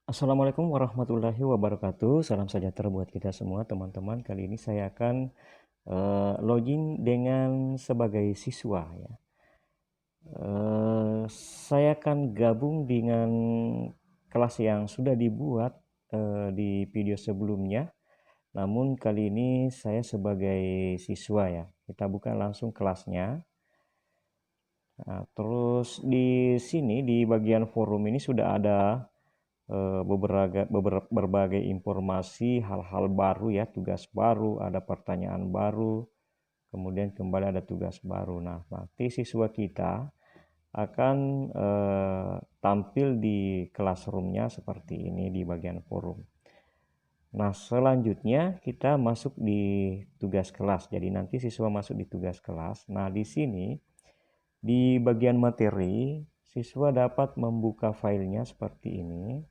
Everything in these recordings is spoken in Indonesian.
Assalamualaikum warahmatullahi wabarakatuh. Salam sejahtera buat kita semua, teman-teman. Kali ini saya akan login dengan sebagai siswa ya. Saya akan gabung dengan kelas yang sudah dibuat di video sebelumnya. Namun kali ini saya sebagai siswa ya. Kita buka langsung kelasnya. Nah, terus di sini di bagian forum ini sudah ada berbagai informasi, hal-hal baru ya, tugas baru, ada pertanyaan baru, kemudian kembali ada tugas baru. Nah, nanti siswa kita akan tampil di classroom-nya seperti ini di bagian forum. Nah, selanjutnya kita masuk di tugas kelas. Jadi nanti siswa masuk di tugas kelas. Nah, di sini di bagian materi, siswa dapat membuka filenya seperti ini.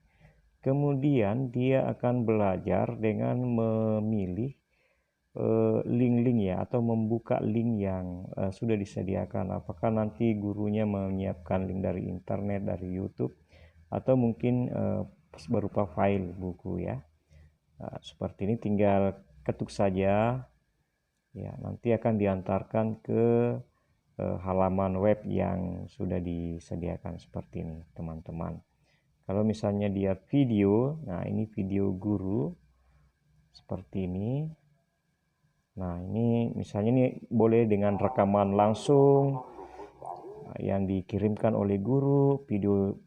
Kemudian dia akan belajar dengan memilih link-link ya, atau membuka link yang sudah disediakan. Apakah nanti gurunya menyiapkan link dari internet, dari YouTube, atau mungkin berupa file buku ya. Seperti ini tinggal ketuk saja ya, nanti akan diantarkan ke halaman web yang sudah disediakan seperti ini, teman-teman. Kalau misalnya dia video, nah ini video guru seperti ini. Nah, ini misalnya ini boleh dengan rekaman langsung yang dikirimkan oleh guru, video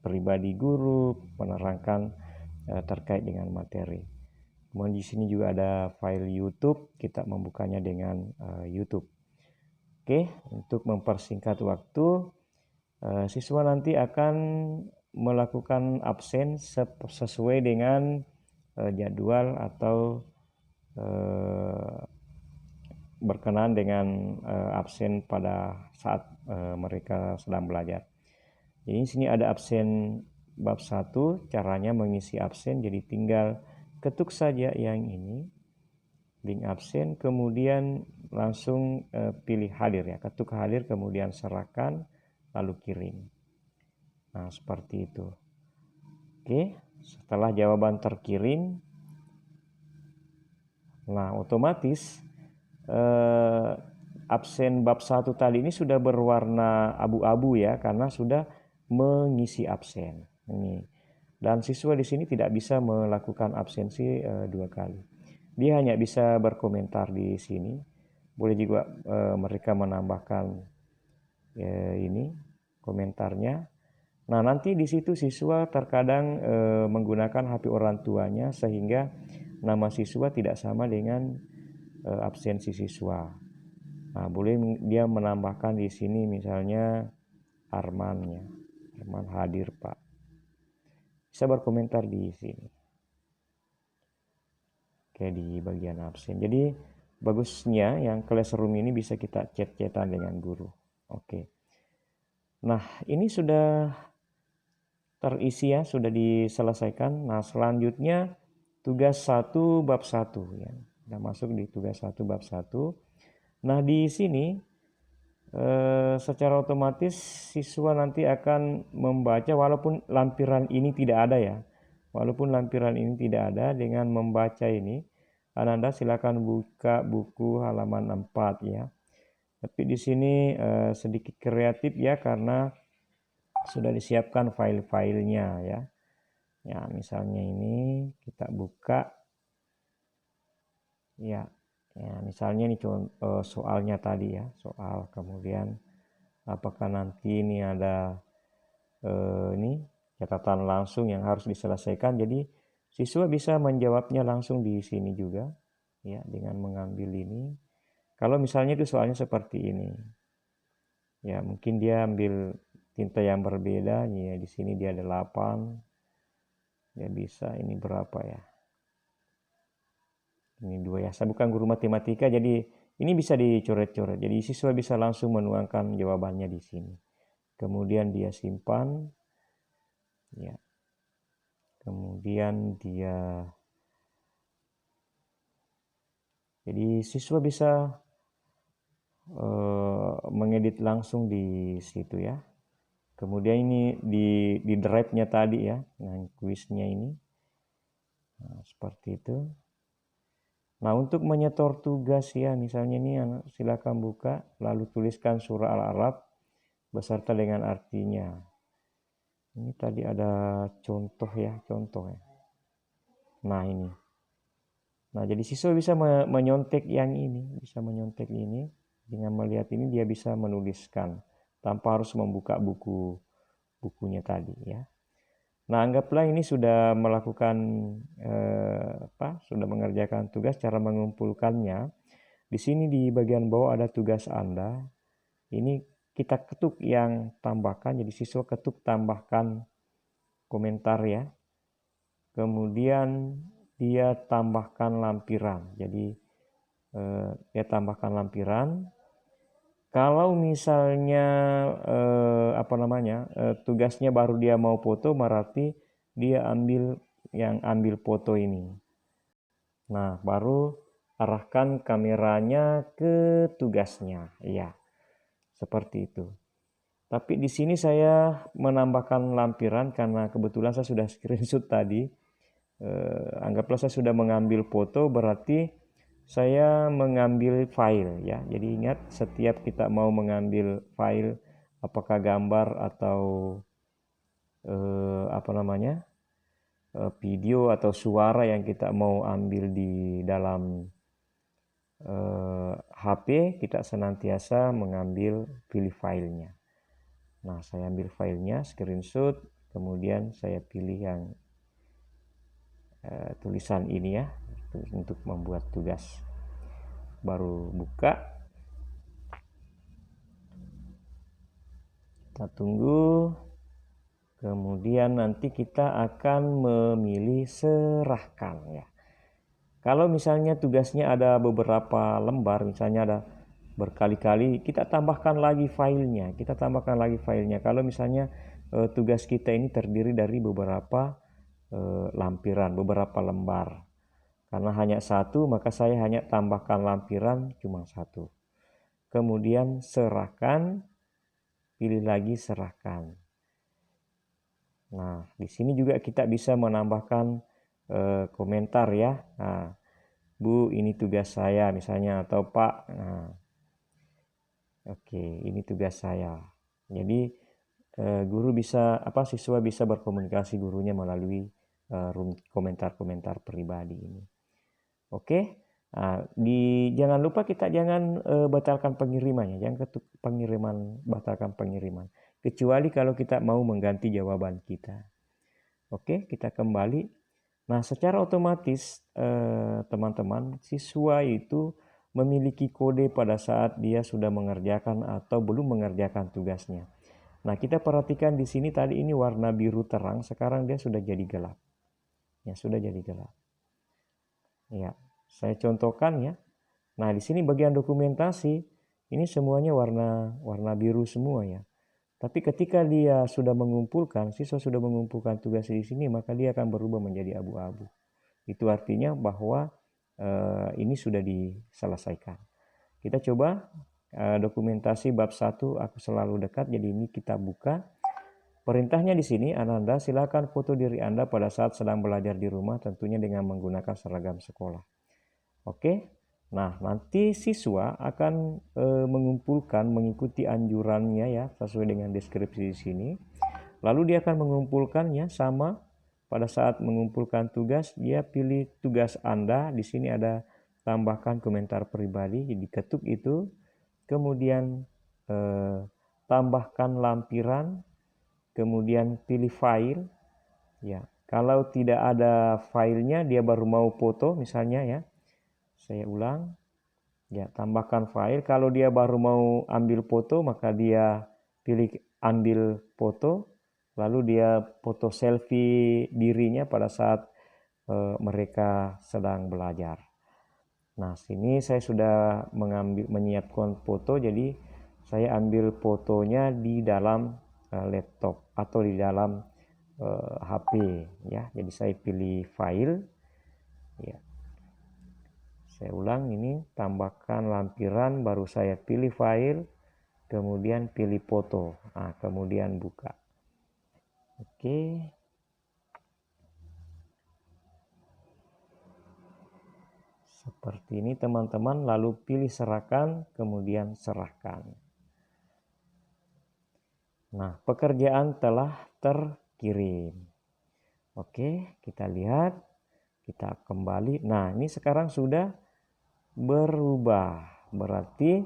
pribadi guru, menerangkan terkait dengan materi. Kemudian di sini juga ada file YouTube, kita membukanya dengan YouTube. Oke, untuk mempersingkat waktu, siswa nanti akan melakukan absen sesuai dengan jadwal atau berkenaan dengan absen pada saat mereka sedang belajar. Jadi di sini ada absen bab 1, caranya mengisi absen. Jadi tinggal ketuk saja yang ini, link absen, kemudian langsung pilih hadir ya, ketuk hadir, kemudian serahkan, lalu kirim. Nah, seperti itu. Oke, setelah jawaban terkirim, nah otomatis absen bab 1 tadi ini sudah berwarna abu-abu ya, karena sudah mengisi absen. Ini. Dan siswa di sini tidak bisa melakukan absensi 2 kali. Dia hanya bisa berkomentar di sini. Boleh juga mereka menambahkan ini komentarnya. Nah, nanti di situ siswa terkadang menggunakan HP orang tuanya sehingga nama siswa tidak sama dengan absensi siswa. Nah, boleh dia menambahkan di sini misalnya Arman ya. Arman hadir, Pak. Bisa berkomentar di sini. Oke, di bagian absen. Jadi bagusnya yang classroom ini bisa kita chat-chatan dengan guru. Oke. Nah, ini sudah terisi ya, sudah diselesaikan. Nah, selanjutnya tugas 1 bab 1 ya. Kita masuk di tugas 1 bab 1. Nah, di sini secara otomatis siswa nanti akan membaca walaupun lampiran ini tidak ada ya. Walaupun lampiran ini tidak ada, dengan membaca ini Anda silakan buka buku halaman 4 ya. Tapi di sini sedikit kreatif ya, karena sudah disiapkan file-filenya ya. Ya, misalnya ini kita buka ya. Ya, misalnya ini soalnya tadi ya, soal. Kemudian apakah nanti ini ada ini catatan langsung yang harus diselesaikan. Jadi siswa bisa menjawabnya langsung di sini juga ya, dengan mengambil ini. Kalau misalnya itu soalnya seperti ini. Ya, mungkin dia ambil tinta yang berbeda ya, di sini dia ada 8. Dia bisa ini berapa ya? Ini 2 ya. Saya bukan guru matematika, jadi ini bisa dicoret-coret. Jadi siswa bisa langsung menuangkan jawabannya di sini. Kemudian dia simpan. Ya. Kemudian dia, jadi siswa bisa mengedit langsung di situ ya. Kemudian ini di drive-nya tadi ya, nah kuisnya ini. Nah, seperti itu. Nah, untuk menyetor tugas ya, misalnya ini silakan buka, lalu tuliskan surah Al-A'raf beserta dengan artinya. Ini tadi ada contoh ya, contoh ya. Nah, ini. Nah, jadi siswa bisa menyontek yang ini, bisa menyontek ini. Dengan melihat ini dia bisa menuliskan tanpa harus membuka bukunya tadi ya. Nah, anggaplah ini sudah melakukan sudah mengerjakan tugas, cara mengumpulkannya. Di sini di bagian bawah ada tugas Anda. Ini kita ketuk yang tambahkan, jadi siswa ketuk tambahkan komentar ya. Kemudian dia tambahkan lampiran. Jadi dia tambahkan lampiran. Kalau misalnya tugasnya baru dia mau foto, berarti dia ambil foto ini. Nah, baru arahkan kameranya ke tugasnya. Iya, seperti itu. Tapi di sini saya menambahkan lampiran karena kebetulan saya sudah screenshot tadi. Anggaplah saya sudah mengambil foto, berarti saya mengambil file ya. Jadi ingat, setiap kita mau mengambil file, apakah gambar atau video atau suara yang kita mau ambil di dalam HP, kita senantiasa mengambil pilih filenya. Nah, saya ambil filenya, screenshot, kemudian saya pilih yang tulisan ini ya, untuk membuat tugas. Baru buka, kita tunggu, kemudian nanti kita akan memilih serahkan ya. Kalau misalnya tugasnya ada beberapa lembar, misalnya ada berkali-kali, kita tambahkan lagi filenya. Kalau misalnya tugas kita ini terdiri dari beberapa lampiran, beberapa lembar. Karena hanya satu, maka saya hanya tambahkan lampiran cuma satu. Kemudian serahkan, pilih lagi serahkan. Nah, di sini juga kita bisa menambahkan komentar ya. Nah, Bu, ini tugas saya misalnya, atau Pak. Nah, oke, ini tugas saya. Jadi siswa bisa berkomunikasi gurunya melalui komentar-komentar pribadi ini. Oke. Nah, jangan lupa kita jangan batalkan pengirimannya, jangan ketuk batalkan pengiriman. Kecuali kalau kita mau mengganti jawaban kita. Oke, kita kembali. Nah, secara otomatis teman-teman, siswa itu memiliki kode pada saat dia sudah mengerjakan atau belum mengerjakan tugasnya. Nah, kita perhatikan di sini tadi ini warna biru terang, sekarang dia sudah jadi gelap. Ya, sudah jadi gelap. Ya, saya contohkan ya. Nah, di sini bagian dokumentasi ini semuanya warna biru semua ya. Tapi ketika dia sudah mengumpulkan, siswa sudah mengumpulkan tugas di sini, maka dia akan berubah menjadi abu-abu. Itu artinya bahwa ini sudah diselesaikan. Kita coba dokumentasi bab 1 aku selalu dekat. Jadi ini kita buka. Perintahnya di sini, Ananda silakan foto diri Anda pada saat sedang belajar di rumah, tentunya dengan menggunakan seragam sekolah. Oke. Nah, nanti siswa akan mengumpulkan mengikuti anjurannya ya, sesuai dengan deskripsi di sini. Lalu dia akan mengumpulkannya sama. Pada saat mengumpulkan tugas, dia pilih tugas Anda. Di sini ada tambahkan komentar pribadi, jadi ketuk itu. Kemudian tambahkan lampiran, kemudian pilih file. Ya, kalau tidak ada filenya, dia baru mau foto misalnya ya. Saya ulang. Ya, tambahkan file. Kalau dia baru mau ambil foto, maka dia pilih ambil foto. Lalu dia foto selfie dirinya pada saat mereka sedang belajar. Nah, sini saya sudah menyiapkan foto, jadi saya ambil fotonya di dalam laptop atau di dalam HP ya. Jadi saya pilih file. Ya. Saya ulang, ini tambahkan lampiran, baru saya pilih file, kemudian pilih foto, kemudian buka. Oke. Seperti ini teman-teman, lalu pilih serahkan, kemudian serahkan. Nah, pekerjaan telah terkirim. Oke, kita lihat, kita kembali. Nah, ini sekarang sudah berubah. Berarti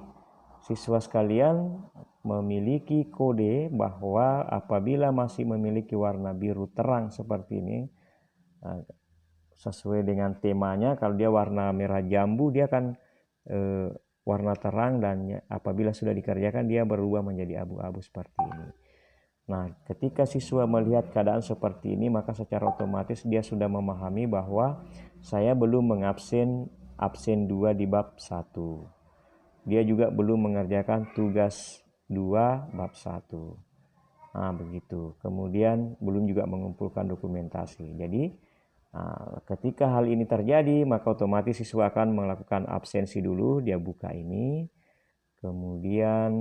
siswa sekalian memiliki kode bahwa apabila masih memiliki warna biru terang seperti ini, sesuai dengan temanya, kalau dia warna merah jambu dia akan warna terang, dan apabila sudah dikerjakan dia berubah menjadi abu-abu seperti ini. Nah, ketika siswa melihat keadaan seperti ini, maka secara otomatis dia sudah memahami bahwa saya belum absen 2 di bab 1. Dia juga belum mengerjakan tugas 2 bab 1. Nah, begitu. Kemudian belum juga mengumpulkan dokumentasi. Jadi ketika hal ini terjadi, maka otomatis siswa akan melakukan absensi dulu. Dia buka ini, kemudian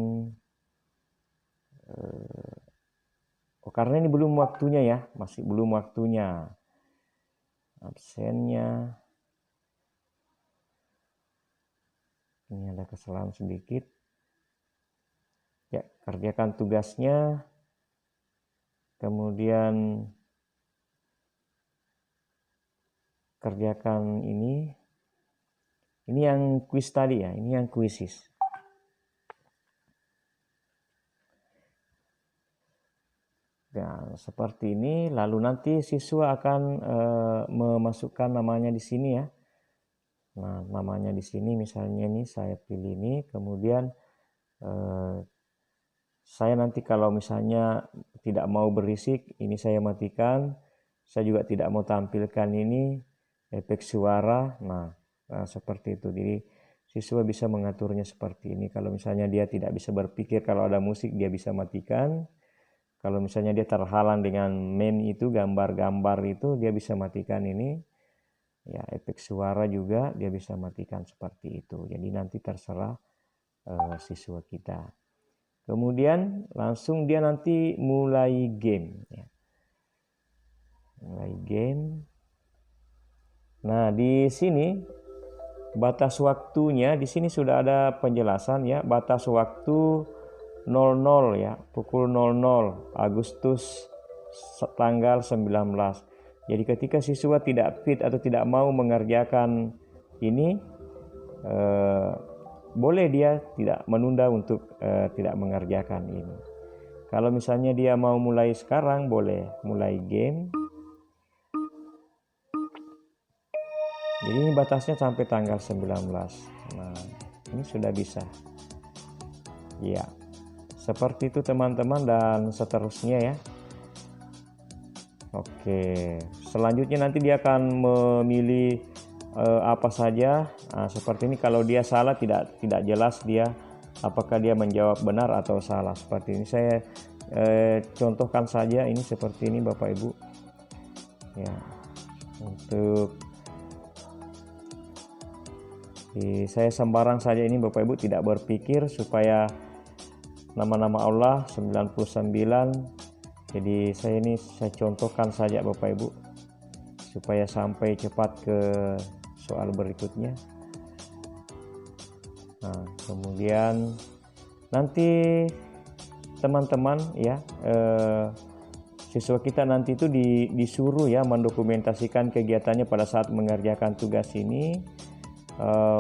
karena ini belum waktunya ya, masih belum waktunya absennya. Ini ada kesalahan sedikit. Ya, kerjakan tugasnya, kemudian kerjakan ini yang kuis tadi ya, ini yang kuisis. Nah, seperti ini, lalu nanti siswa akan memasukkan namanya di sini ya. Nah, namanya di sini misalnya ini saya pilih ini, kemudian saya nanti kalau misalnya tidak mau berisik, ini saya matikan. Saya juga tidak mau tampilkan ini efek suara. Nah, seperti itu. Jadi siswa bisa mengaturnya seperti ini. Kalau misalnya dia tidak bisa berpikir, kalau ada musik dia bisa matikan. Kalau misalnya dia terhalang dengan itu, gambar-gambar itu, dia bisa matikan ini. Ya, efek suara juga dia bisa matikan seperti itu. Jadi nanti terserah siswa kita. Kemudian langsung dia nanti mulai game ya. Mulai game. Nah, di sini batas waktunya, di sini sudah ada penjelasan ya, batas waktu 00 ya, pukul 00 Agustus tanggal 19. Jadi ketika siswa tidak fit atau tidak mau mengerjakan ini, boleh dia tidak menunda untuk tidak mengerjakan ini. Kalau misalnya dia mau mulai sekarang, boleh mulai game. Jadi ini batasnya sampai tanggal 19. Nah, ini sudah bisa. Ya, seperti itu teman-teman, dan seterusnya ya. Oke, selanjutnya nanti dia akan memilih apa saja. Nah, seperti ini, kalau dia salah tidak jelas dia apakah dia menjawab benar atau salah. Seperti ini saya contohkan saja, ini seperti ini Bapak Ibu ya, untuk saya sembarang saja ini Bapak Ibu, tidak berpikir, supaya nama-nama Allah 99. Jadi saya contohkan saja Bapak Ibu supaya sampai cepat ke soal berikutnya. Nah, kemudian nanti teman-teman ya, siswa kita nanti itu disuruh ya mendokumentasikan kegiatannya pada saat mengerjakan tugas ini,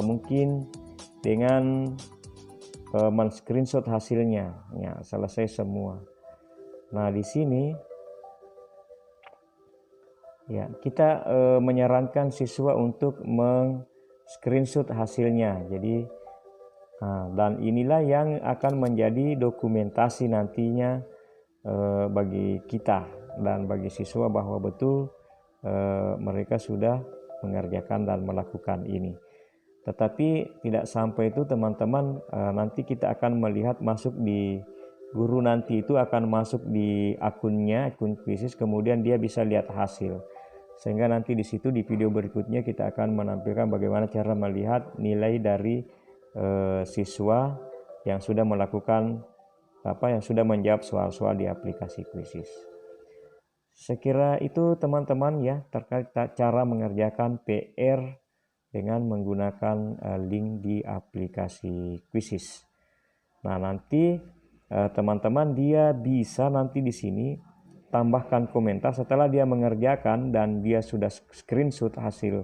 mungkin dengan men-screenshot hasilnya ya, selesai semua. Nah, di sini ya kita menyarankan siswa untuk men-screenshot hasilnya. Jadi dan inilah yang akan menjadi dokumentasi nantinya bagi kita dan bagi siswa bahwa betul mereka sudah mengerjakan dan melakukan ini. Tetapi tidak sampai itu teman-teman, nanti kita akan melihat masuk di guru, nanti itu akan masuk di akunnya, akun kuisis, kemudian dia bisa lihat hasil. Sehingga nanti di situ di video berikutnya kita akan menampilkan bagaimana cara melihat nilai dari siswa yang sudah melakukan yang sudah menjawab soal-soal di aplikasi Quizizz. Sekira itu teman-teman ya terkait cara mengerjakan PR dengan menggunakan link di aplikasi Quizizz. Nah, nanti teman-teman dia bisa nanti di sini tambahkan komentar setelah dia mengerjakan dan dia sudah screenshot hasil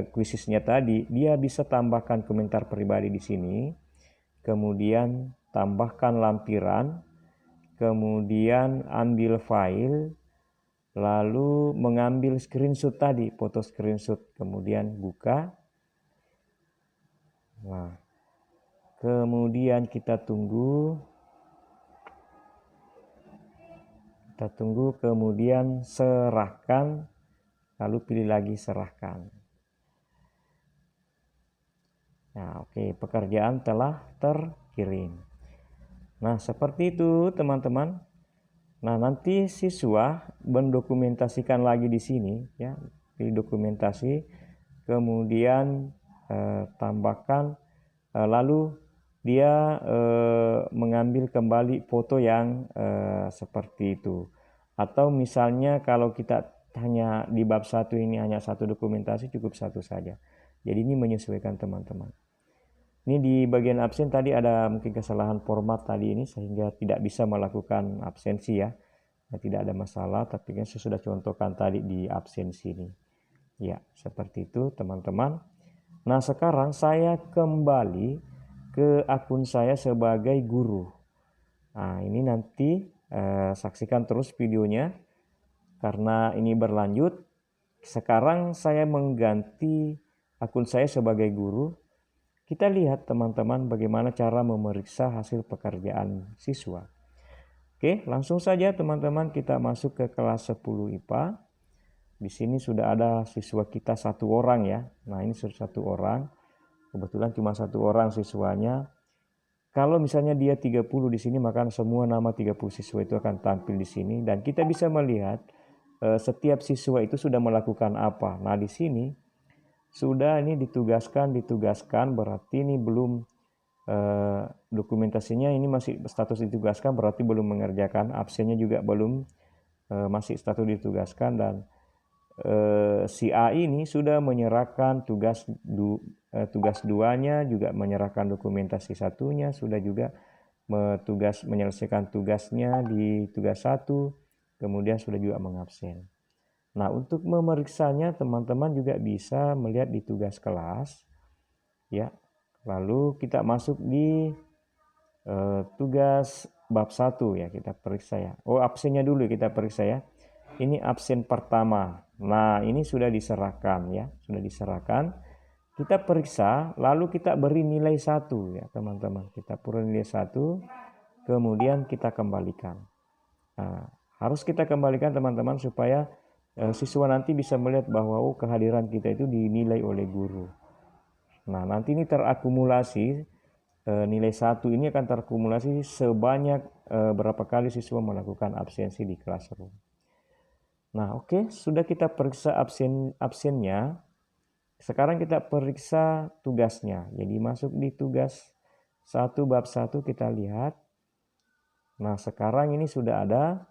Quizzizz-nya tadi, dia bisa tambahkan komentar pribadi di sini, kemudian tambahkan lampiran, kemudian ambil file, lalu mengambil screenshot tadi, foto screenshot, kemudian buka. Nah, kemudian kita tunggu, kemudian serahkan, lalu pilih lagi serahkan. Nah, oke, pekerjaan telah terkirim. Nah, seperti itu teman-teman. Nah, nanti siswa mendokumentasikan lagi di sini ya, pilih dokumentasi, kemudian tambahkan, lalu dia mengambil kembali foto yang seperti itu. Atau misalnya kalau kita hanya di bab 1 ini hanya satu dokumentasi, cukup satu saja. Jadi ini menyesuaikan teman-teman. Ini di bagian absen tadi ada mungkin kesalahan format tadi ini sehingga tidak bisa melakukan absensi ya. Nah, tidak ada masalah, tapi kan saya sudah contohkan tadi di absensi ini. Ya, seperti itu teman-teman. Nah, sekarang saya kembali ke akun saya sebagai guru. Nah, ini nanti saksikan terus videonya karena ini berlanjut. Sekarang saya mengganti akun saya sebagai guru. Kita lihat teman-teman bagaimana cara memeriksa hasil pekerjaan siswa. Oke, langsung saja teman-teman kita masuk ke kelas 10 IPA. Di sini sudah ada siswa kita 1 orang ya. Nah, ini sudah 1 orang. Kebetulan cuma 1 orang siswanya. Kalau misalnya dia 30 di sini, maka semua nama 30 siswa itu akan tampil di sini dan kita bisa melihat setiap siswa itu sudah melakukan apa. Nah, di sini sudah ini ditugaskan berarti ini belum dokumentasinya ini masih status ditugaskan berarti belum mengerjakan, absennya juga belum, masih status ditugaskan, dan si A ini sudah menyerahkan tugas 2-nya, juga menyerahkan dokumentasi 1-nya, sudah juga menyelesaikan tugasnya di tugas 1, kemudian sudah juga mengabsen. Nah, untuk memeriksanya teman-teman juga bisa melihat di tugas kelas ya. Lalu kita masuk di tugas bab 1 ya, kita periksa ya. Oh, absennya dulu kita periksa ya. Ini absen pertama. Nah, ini sudah diserahkan ya, sudah diserahkan. Kita periksa, lalu kita beri nilai 1 ya teman-teman. Kita beri nilai 1, kemudian kita kembalikan. Nah, harus kita kembalikan teman-teman supaya siswa nanti bisa melihat bahwa kehadiran kita itu dinilai oleh guru. Nah, nanti ini terakumulasi, nilai 1 ini akan terakumulasi sebanyak berapa kali siswa melakukan absensi di classroom. Nah, oke, sudah kita periksa absennya. Sekarang kita periksa tugasnya. Jadi masuk di tugas 1 bab 1 kita lihat. Nah, sekarang ini sudah ada.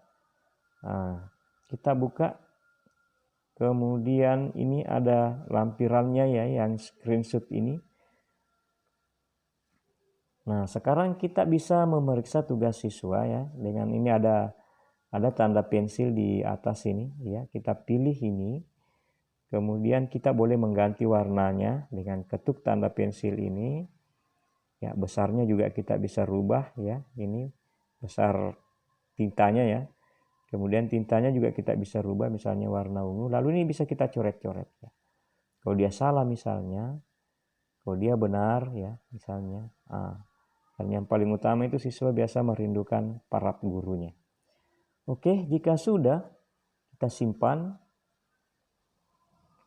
Nah, kita buka. Kemudian ini ada lampirannya ya, yang screenshot ini. Nah, sekarang kita bisa memeriksa tugas siswa ya. Dengan ini ada tanda pensil di atas ini ya. Kita pilih ini. Kemudian kita boleh mengganti warnanya dengan ketuk tanda pensil ini. Ya, besarnya juga kita bisa rubah ya. Ini besar tintanya ya. Kemudian tintanya juga kita bisa rubah, misalnya warna ungu. Lalu ini bisa kita coret-coret ya. Kalau dia salah misalnya, kalau dia benar ya misalnya. Dan yang paling utama itu siswa biasa merindukan para gurunya. Oke, jika sudah kita simpan.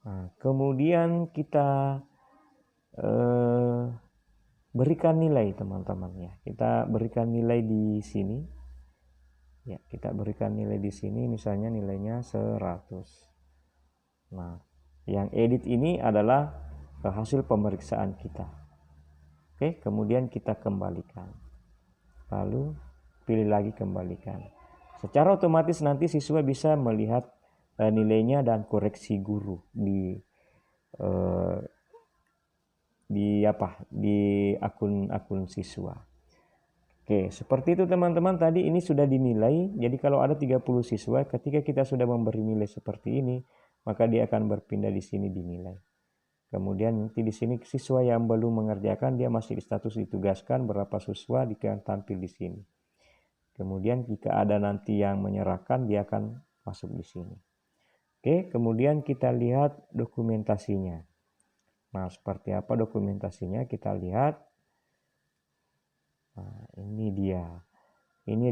Nah, kemudian kita berikan nilai teman-teman ya. Kita berikan nilai di sini. Ya, kita berikan nilai di sini, misalnya nilainya 100. Nah, yang edit ini adalah hasil pemeriksaan kita. Oke, kemudian kita kembalikan. lalu pilih lagi kembalikan. Secara otomatis nanti siswa bisa melihat nilainya dan koreksi guru di akun siswa. Oke, seperti itu teman-teman, tadi ini sudah dinilai. Jadi kalau ada 30 siswa, ketika kita sudah memberi nilai seperti ini, maka dia akan berpindah di sini dinilai. Kemudian nanti di sini siswa yang belum mengerjakan, dia masih di status ditugaskan, berapa siswa dia akan tampil di sini. Kemudian jika ada nanti yang menyerahkan, dia akan masuk di sini. Oke, kemudian kita lihat dokumentasinya. Nah, seperti apa dokumentasinya? Kita lihat. Nah, ini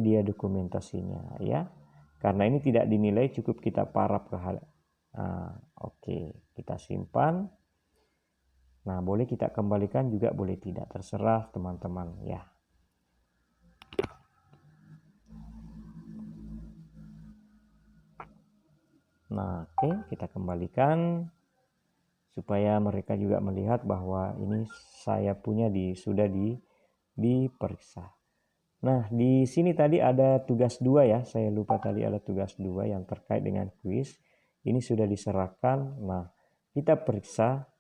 dia dokumentasinya ya. Karena ini tidak dinilai, cukup kita paraf ke hal. Nah, oke, kita simpan. Nah, boleh kita kembalikan juga, boleh tidak, terserah teman-teman ya. Nah, oke, kita kembalikan supaya mereka juga melihat bahwa ini saya punya sudah diperiksa. Nah, di sini tadi ada tugas 2 ya. Saya lupa tadi ada tugas 2 yang terkait dengan kuis. Ini sudah diserahkan. Nah, kita periksa.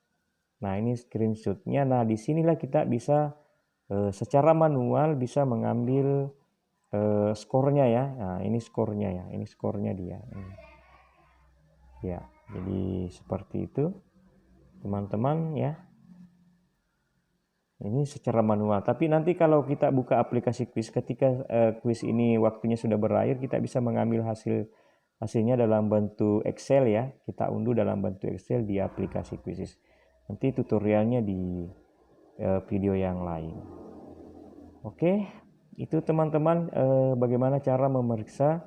Nah, ini screenshotnya. Nah, disinilah kita bisa secara manual bisa mengambil skornya ya. Nah, ini skornya ya. Ini skornya dia. Ya, jadi seperti itu teman-teman ya. Ini secara manual, tapi nanti kalau kita buka aplikasi kuis, ketika kuis ini waktunya sudah berakhir, kita bisa mengambil hasilnya dalam bentuk Excel ya. Kita unduh dalam bentuk Excel di aplikasi kuis. Nanti tutorialnya di video yang lain. Oke, itu teman-teman bagaimana cara memeriksa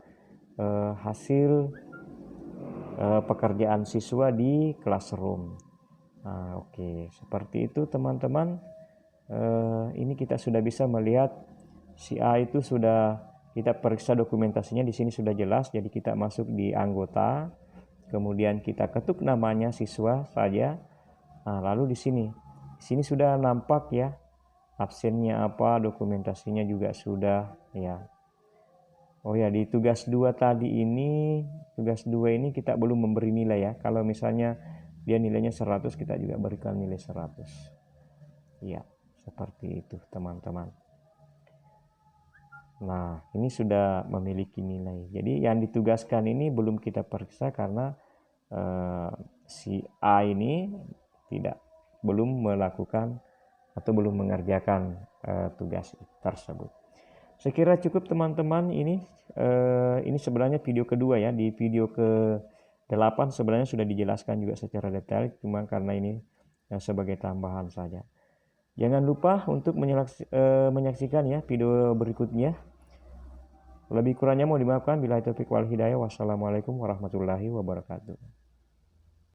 hasil pekerjaan siswa di classroom. Nah, oke, seperti itu teman-teman. Ini kita sudah bisa melihat si A itu sudah kita periksa dokumentasinya, di sini sudah jelas. Jadi kita masuk di anggota, kemudian kita ketuk namanya siswa saja. Nah, lalu di sini sudah nampak ya absennya apa, dokumentasinya juga sudah ya. Oh ya, di tugas 2 tadi ini, tugas 2 ini kita belum memberi nilai ya. Kalau misalnya dia nilainya 100, kita juga berikan nilai 100. Ya. Seperti itu teman-teman. Nah, ini sudah memiliki nilai. Jadi yang ditugaskan ini belum kita periksa karena si A ini belum melakukan atau belum mengerjakan tugas tersebut. Saya kira cukup teman-teman. Ini sebenarnya video kedua ya. Di video ke-8 sebenarnya sudah dijelaskan juga secara detail, cuma karena ini sebagai tambahan saja. Jangan lupa untuk menyaksikan ya video berikutnya. Lebih kurangnya mau dimaafkan. Billahi taufiq wal hidayah. Wassalamualaikum warahmatullahi wabarakatuh.